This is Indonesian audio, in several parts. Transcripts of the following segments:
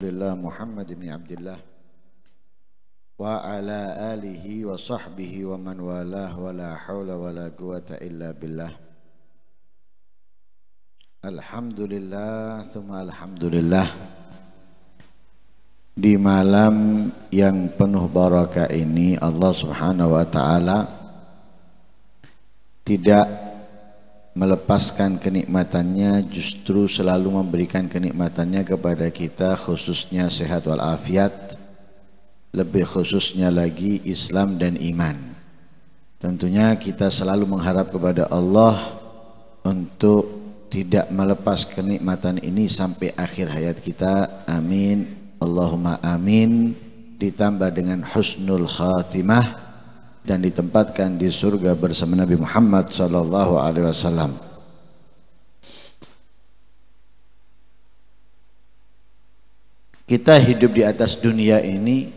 Rasulullah Muhammad bin Abdullah wa ala alihi wa sahbihi wa man walah wa la hawla wa la quwata illa billah. Alhamdulillah thumma alhamdulillah, di malam yang penuh barakah ini Allah subhanahu wa ta'ala tidak melepaskan kenikmatannya, justru selalu memberikan kenikmatannya kepada kita, khususnya sehat walafiat, lebih khususnya lagi Islam dan iman. Tentunya kita selalu mengharap kepada Allah untuk tidak melepas kenikmatan ini sampai akhir hayat kita. Amin, Allahumma amin. Ditambah dengan husnul khatimah dan ditempatkan di surga bersama Nabi Muhammad sallallahu alaihi wasallam. Kita hidup di atas dunia ini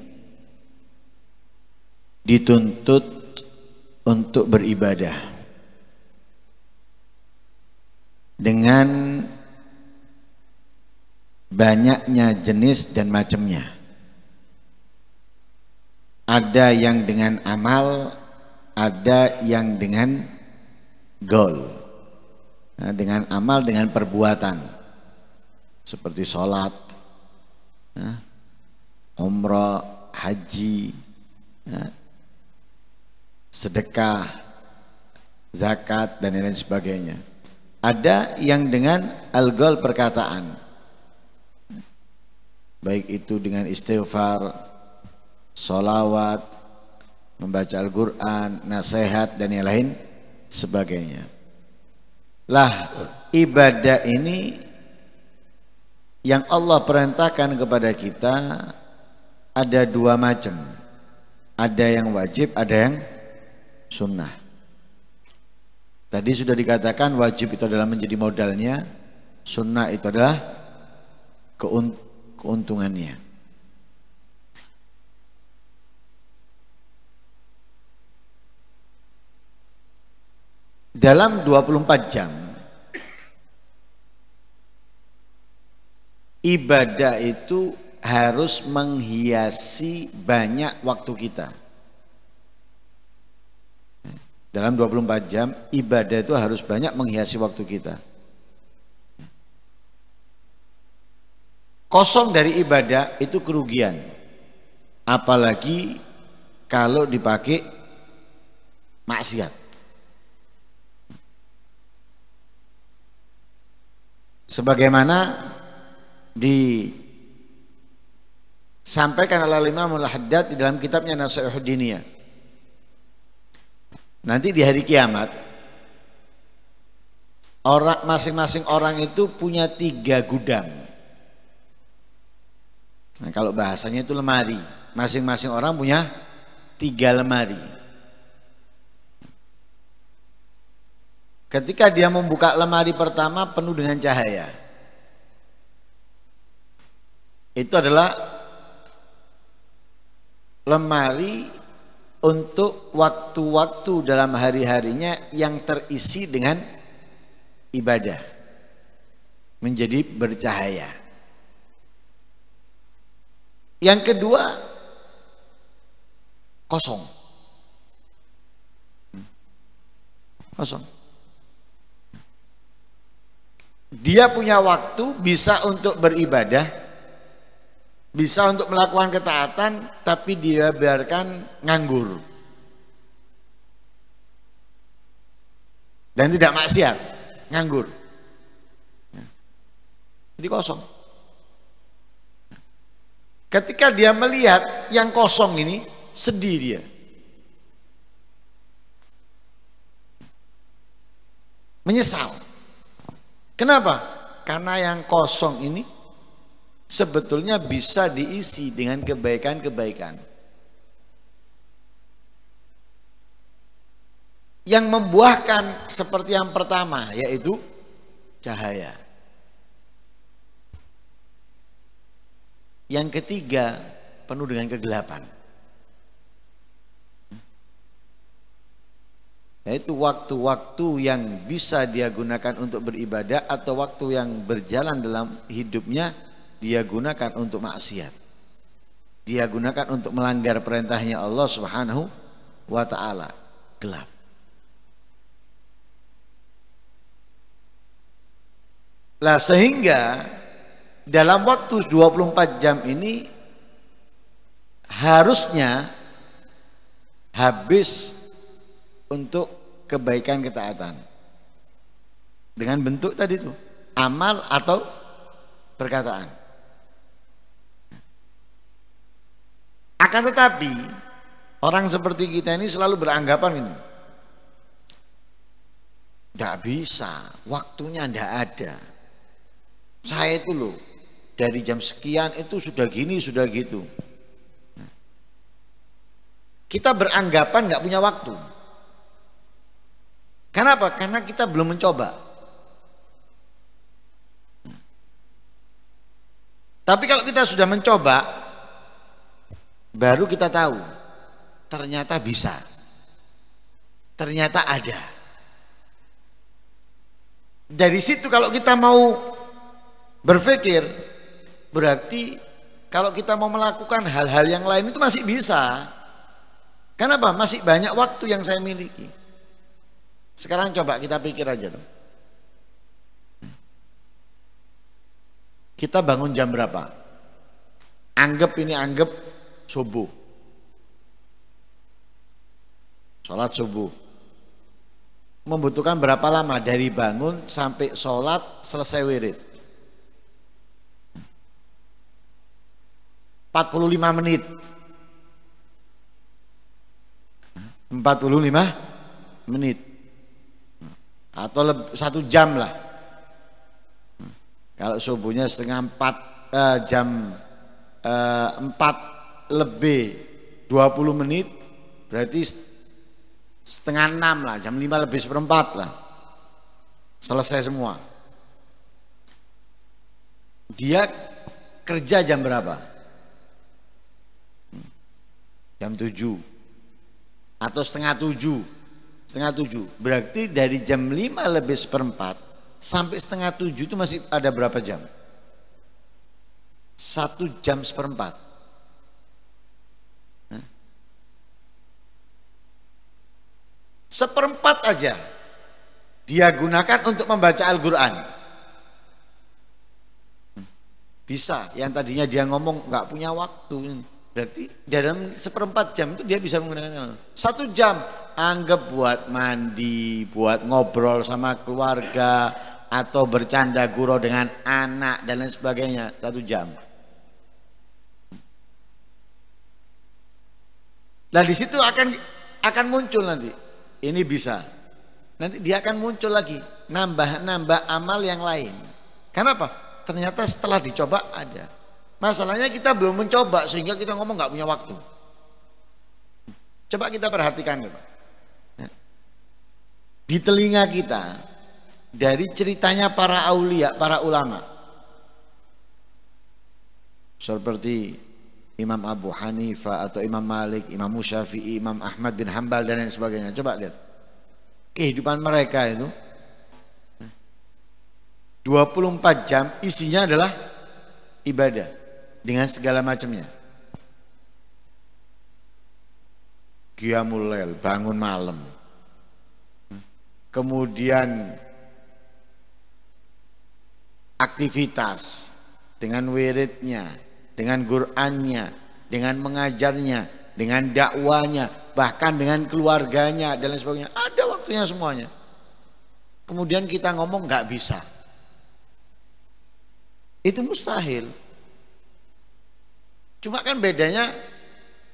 dituntut untuk beribadah dengan banyaknya jenis dan macamnya. Ada yang dengan amal, ada yang dengan goal. Nah, dengan amal, dengan perbuatan, seperti sholat, umrah, haji, sedekah, zakat, dan lain sebagainya. Ada yang dengan al-goal, perkataan, baik itu dengan istighfar, sholawat, membaca Al-Quran, nasihat, dan yang lain sebagainya. Lah, ibadah ini yang Allah perintahkan kepada kita ada dua macam. Ada yang wajib, ada yang sunnah. Tadi sudah dikatakan wajib itu adalah menjadi modalnya, sunnah itu adalah keuntungannya. Dalam 24 jam ibadah itu harus menghiasi banyak waktu kita. Dalam 24 jam ibadah itu harus banyak menghiasi waktu kita. Kosong dari ibadah itu kerugian. Apalagi kalau dipakai maksiat. Sebagaimana disampaikan oleh Imam Al-Haddad di dalam kitabnya Nasihatul Diniyah. Nanti di hari kiamat, masing-masing orang itu punya 3 gudang. Nah, kalau bahasanya itu lemari. Masing-masing orang punya 3 lemari. Ketika dia membuka lemari pertama penuh dengan cahaya, itu adalah lemari untuk waktu-waktu dalam hari-harinya yang terisi dengan ibadah, menjadi bercahaya. Yang kedua, kosong. Kosong. Dia punya waktu bisa untuk beribadah, bisa untuk melakukan ketaatan, tapi dia biarkan nganggur dan tidak maksiat, nganggur. Jadi kosong. Ketika dia melihat yang kosong ini, sedih dia. Menyesal. Kenapa? Karena yang kosong ini sebetulnya bisa diisi dengan kebaikan-kebaikan yang membuahkan seperti yang pertama, yaitu cahaya. Yang ketiga, penuh dengan kegelapan, yaitu waktu-waktu yang bisa dia gunakan untuk beribadah atau waktu yang berjalan dalam hidupnya dia gunakan untuk maksiat. Dia gunakan untuk melanggar perintahnya Allah Subhanahu wa ta'ala. Gelap. Lah sehingga dalam waktu 24 jam ini harusnya habis untuk kebaikan ketaatan. Dengan bentuk tadi itu, amal atau perkataan. Akan tetapi orang seperti kita ini selalu beranggapan ini, tidak bisa, waktunya tidak ada. Saya itu loh dari jam sekian itu sudah gini, sudah gitu. Kita beranggapan nggak punya waktu. Kenapa? Karena kita belum mencoba. Tapi kalau kita sudah mencoba, baru kita tahu ternyata bisa, ternyata ada. Dari situ kalau kita mau berpikir, berarti kalau kita mau melakukan hal-hal yang lain itu masih bisa. Kenapa? Masih banyak waktu yang saya miliki. Sekarang coba kita pikir aja dong. Kita bangun jam berapa? Anggap subuh. Sholat subuh. Membutuhkan berapa lama dari bangun sampai sholat selesai wirid? 45 menit. 45 menit. Atau 1 jam lah. Kalau subuhnya setengah 4 jam 4 lebih 20 menit berarti setengah 6 lah, jam 5 lebih seperempat lah selesai semua. Dia kerja jam berapa? Jam 7 atau setengah 7 berarti dari jam 5 lebih seperempat sampai setengah 7 itu masih ada berapa jam? 1 jam seperempat. Seperempat aja dia gunakan untuk membaca Al-Quran. Bisa, yang tadinya dia ngomong nggak punya waktu, berarti dalam seperempat jam itu dia bisa menggunakan 1 jam. Anggap buat mandi, buat ngobrol sama keluarga, atau bercanda gurau dengan anak dan lain sebagainya, 1 jam. Nah di situ akan muncul nanti, ini bisa. Nanti dia akan muncul lagi, nambah amal yang lain. Kenapa? Ternyata setelah dicoba ada. Masalahnya kita belum mencoba sehingga kita ngomong nggak punya waktu. Coba kita perhatikan, Pak. Di telinga kita dari ceritanya para aulia, para ulama seperti Imam Abu Hanifah atau Imam Malik, Imam Syafi'i, Imam Ahmad bin Hanbal dan lain sebagainya. Coba lihat kehidupan mereka itu 24 jam isinya adalah ibadah dengan segala macamnya. Qiyamul lail, bangun malam. Kemudian aktivitas dengan wiridnya, dengan Qur'annya, dengan mengajarnya, dengan dakwanya, bahkan dengan keluarganya dan lain sebagainya. Ada waktunya semuanya. Kemudian kita ngomong nggak bisa. Itu mustahil. Cuma kan bedanya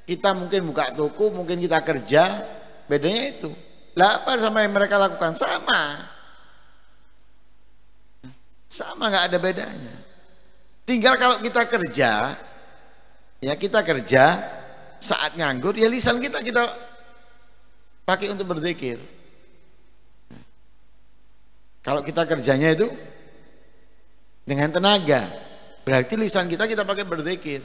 kita mungkin buka toko, mungkin kita kerja, bedanya itu. Lah apa sama yang mereka lakukan? Sama nggak ada bedanya. Tinggal kalau kita kerja, ya kita kerja saat nganggur, ya lisan kita pakai untuk berzikir. Kalau kita kerjanya itu dengan tenaga, berarti lisan kita pakai berzikir.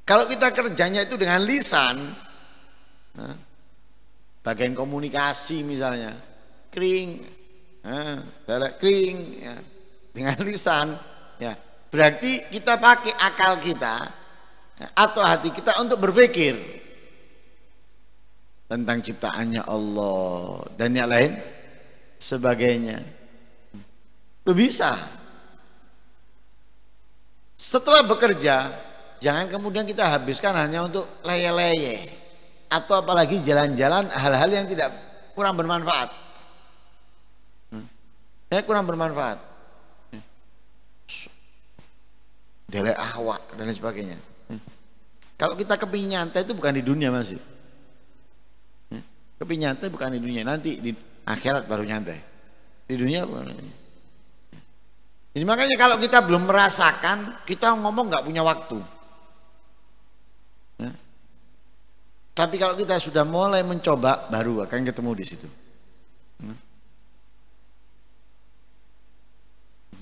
Kalau kita kerjanya itu dengan lisan, bagian komunikasi misalnya, kering, ya, dengan lisan, ya Berarti kita pakai akal kita atau hati kita untuk berpikir tentang ciptaannya Allah dan yang lain sebagainya. Bisa. Setelah bekerja, jangan kemudian kita habiskan hanya untuk leye-leye atau apalagi jalan-jalan hal-hal yang kurang bermanfaat. Kurang bermanfaat. Delek awak dan lain sebagainya. Kalau kita kepingin nyantai itu bukan di dunia masih. Kepingin nyantai bukan di dunia, nanti di akhirat baru nyantai. Di dunia bukan. Jadi makanya kalau kita belum merasakan, kita ngomong nggak punya waktu. Tapi kalau kita sudah mulai mencoba, baru akan ketemu di situ.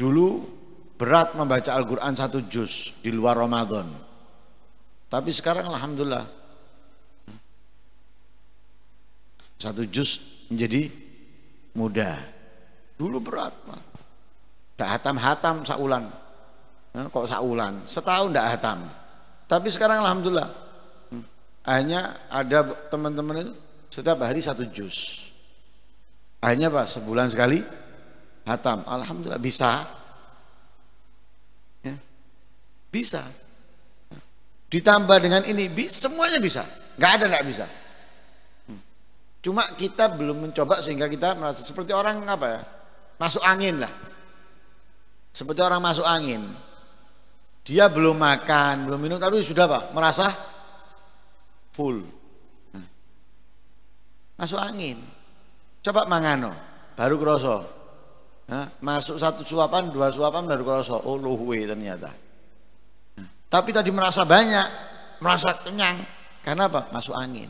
Dulu berat membaca Al-Quran 1 juz di luar Ramadan. Tapi sekarang alhamdulillah 1 juz menjadi mudah. Dulu berat, Pak. Ndak hatam-hatam saulan. Kok saulan? Setahun ndak hatam. Tapi sekarang alhamdulillah hanya ada teman-teman itu setiap hari 1 juz. Akhirnya Pak, sebulan sekali hatam. Alhamdulillah bisa. Bisa. Ditambah dengan ini, semuanya bisa. Nggak ada nggak bisa. Cuma kita belum mencoba sehingga kita merasa seperti orang apa ya? Masuk angin lah. Seperti orang masuk angin. Dia belum makan, belum minum, tapi sudah Pak, merasa full. Masuk angin. Coba mangano, baru kroso. Masuk 1 suapan, 2 suapan baru kroso. Oh luwe ternyata. Tapi tadi merasa banyak, merasa kenyang. Karena apa? Masuk angin.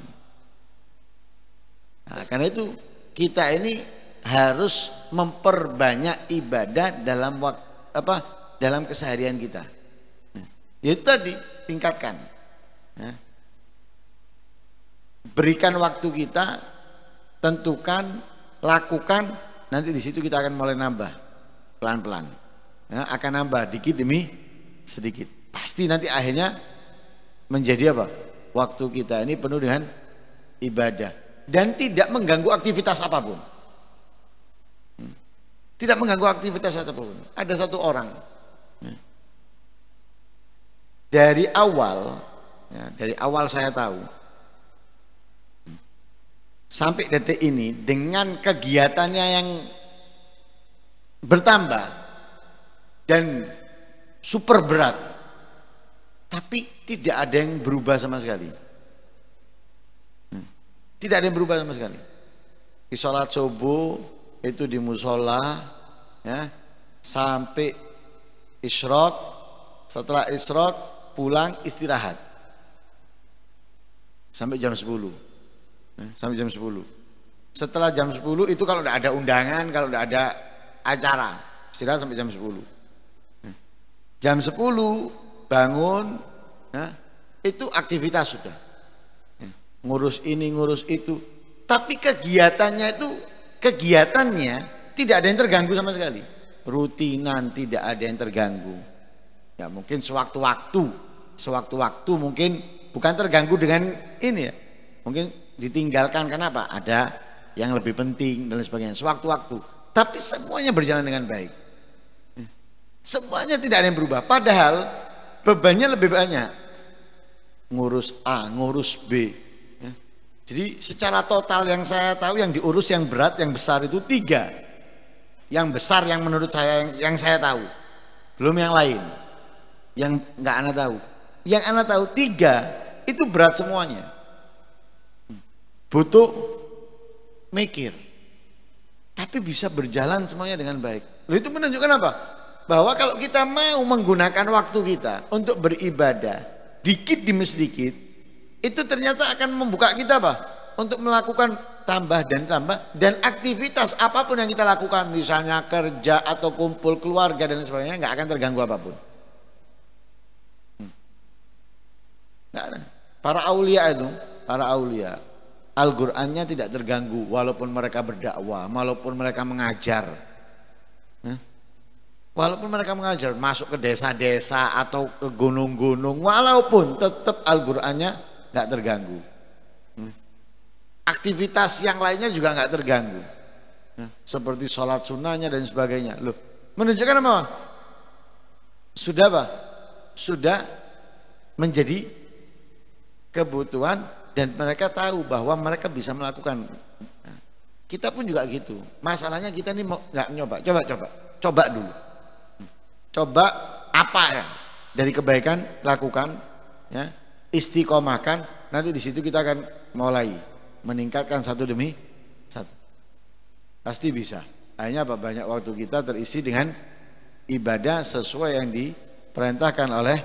Nah, karena itu kita ini harus memperbanyak ibadah dalam dalam keseharian kita. Itu tadi tingkatkan. Berikan waktu kita, tentukan, lakukan. Nanti di situ kita akan mulai nambah pelan-pelan. Akan nambah dikit demi sedikit. Pasti nanti akhirnya menjadi apa? Waktu kita ini penuh dengan ibadah dan tidak mengganggu aktivitas apapun. Tidak mengganggu aktivitas apapun. Ada satu orang dari awal saya tahu sampai detik ini dengan kegiatannya yang bertambah dan super berat. Tapi tidak ada yang berubah sama sekali. Tidak ada yang berubah sama sekali. Di sholat subuh itu di musola, ya, sampai isyraq. Setelah isyraq pulang istirahat sampai jam 10. Sampai jam 10. Setelah jam 10 itu kalau tidak ada undangan, kalau tidak ada acara, istirahat sampai jam 10. Jam 10 bangun, itu aktivitas sudah, ngurus ini ngurus itu, tapi kegiatannya tidak ada yang terganggu sama sekali, rutinan tidak ada yang terganggu. Ya mungkin sewaktu-waktu mungkin bukan terganggu dengan ini ya, mungkin ditinggalkan karena apa? Ada yang lebih penting dan lain sebagainya. Sewaktu-waktu, tapi semuanya berjalan dengan baik. Semuanya tidak ada yang berubah. Padahal bebannya lebih banyak. Ngurus A, ngurus B. Jadi secara total yang saya tahu yang diurus yang berat, yang besar itu 3. Yang besar yang menurut saya yang saya tahu. Belum yang lain. Yang enggak ana tahu. Yang ana tahu 3 itu berat semuanya. Butuh mikir. Tapi bisa berjalan semuanya dengan baik. Loh, itu menunjukkan apa? Bahwa kalau kita mau menggunakan waktu kita untuk beribadah dikit demi sedikit, itu ternyata akan membuka kita apa? Untuk melakukan tambah dan aktivitas apapun yang kita lakukan, misalnya kerja atau kumpul keluarga dan sebagainya, nggak akan terganggu apapun. Nggak ada. Para aulia Al-Qur'annya tidak terganggu walaupun mereka berdakwah, walaupun mereka mengajar. Walaupun mereka mengajar masuk ke desa-desa atau ke gunung-gunung, walaupun tetap Al-Qur'annya nggak terganggu. Aktivitas yang lainnya juga nggak terganggu. Seperti sholat sunnahnya dan sebagainya. Loh, menunjukkan apa? Sudah apa? Sudah menjadi kebutuhan dan mereka tahu bahwa mereka bisa melakukan. Kita pun juga gitu. Masalahnya kita ini mau nggak nyoba. Coba dulu. Coba apa ya dari kebaikan lakukan, ya, istiqomahkan. Nanti di situ kita akan mulai meningkatkan satu demi satu. Pasti bisa. Akhirnya apa? Banyak waktu kita terisi dengan ibadah sesuai yang diperintahkan oleh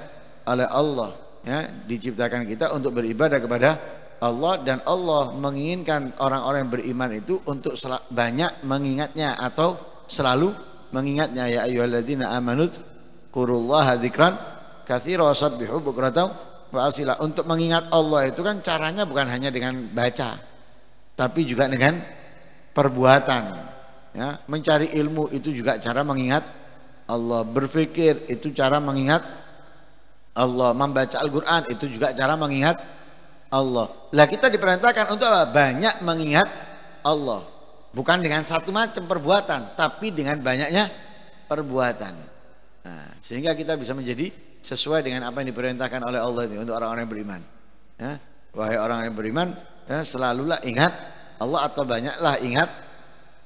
Allah. Ya, diciptakan kita untuk beribadah kepada Allah dan Allah menginginkan orang-orang yang beriman itu untuk banyak mengingatnya atau selalu mengingatnya. Ya ayyuhalladzina amanu dzkurullaha dzikran katsira wasabbihu bukratan wa asila. Untuk mengingat Allah itu kan caranya bukan hanya dengan baca, tapi juga dengan perbuatan. Ya, mencari ilmu itu juga cara mengingat Allah, berpikir itu cara mengingat Allah, membaca Al-Qur'an itu juga cara mengingat Allah. Lah kita diperintahkan untuk apa? Banyak mengingat Allah. Bukan dengan satu macam perbuatan, tapi dengan banyaknya perbuatan. Nah, sehingga kita bisa menjadi sesuai dengan apa yang diperintahkan oleh Allah ini untuk orang-orang yang beriman. Ya, wahai orang yang beriman, ya, selalulah ingat Allah atau banyaklah ingat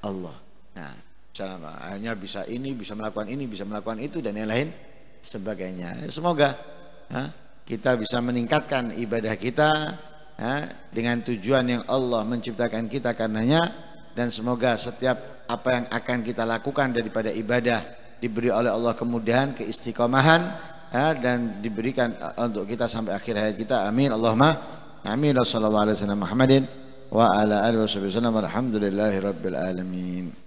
Allah. Nah, misalnya hanya bisa ini, bisa melakukan ini, bisa melakukan itu dan yang lain sebagainya. Semoga kita bisa meningkatkan ibadah kita dengan tujuan yang Allah menciptakan kita karenanya, dan semoga setiap apa yang akan kita lakukan daripada ibadah diberi oleh Allah kemudahan, keistiqomahan, dan diberikan untuk kita sampai akhir hayat kita. Amin Allahumma amin. Wassallallahu alaihi wasallam Muhammadin wa ala alihi wasallam. Alhamdulillahirabbil alamin.